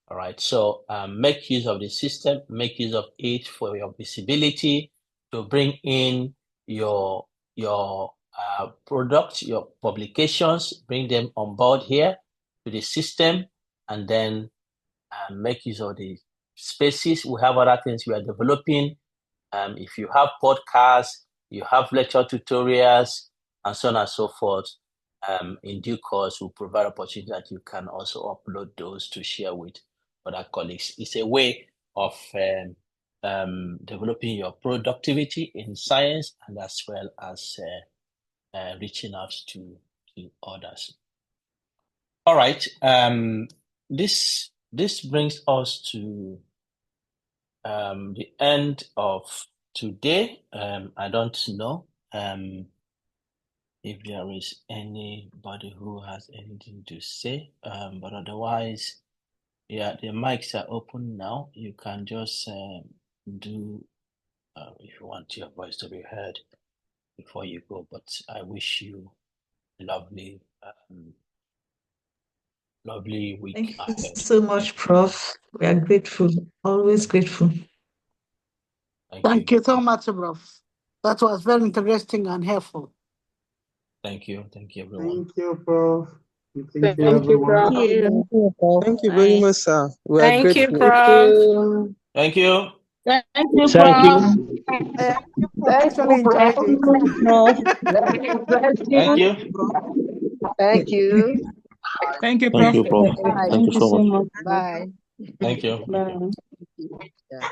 Speaker 1: All right. So make use of the system, make use of it for your visibility, to bring in your products, your publications, bring them on board here to the system, and then make use of the spaces. We have other things we are developing. If you have podcasts, you have lecture tutorials, and so on and so forth, in due course, we'll provide opportunity that you can also upload those to share with other colleagues. It's a way of developing your productivity in science, and as well as reaching out to others. All right. This brings us to the end of today. I don't know if there is anybody who has anything to say, but otherwise, yeah, the mics are open now. You can just do if you want your voice to be heard before you go. But I wish you a lovely week
Speaker 3: Thank you
Speaker 1: ahead.
Speaker 3: so much, Prof. We are grateful, always grateful.
Speaker 4: Thank you so much, Prof. That was very interesting and helpful.
Speaker 1: Thank you, everyone.
Speaker 5: Thank you, Prof.
Speaker 6: Thank you,
Speaker 5: everyone.
Speaker 6: Prof.
Speaker 7: Thank you very much, sir. We are
Speaker 2: Thank you,
Speaker 7: grateful.
Speaker 2: Prof.
Speaker 1: Thank you.
Speaker 6: Thank you,
Speaker 8: Thank
Speaker 6: Prof.
Speaker 8: you.
Speaker 4: I actually enjoyed it.
Speaker 1: Thank you.
Speaker 6: Thank you.
Speaker 8: Thank you, Prof.
Speaker 6: Bye.
Speaker 8: Thank you so much.
Speaker 6: Bye.
Speaker 1: Thank you.
Speaker 6: Bye. Yeah.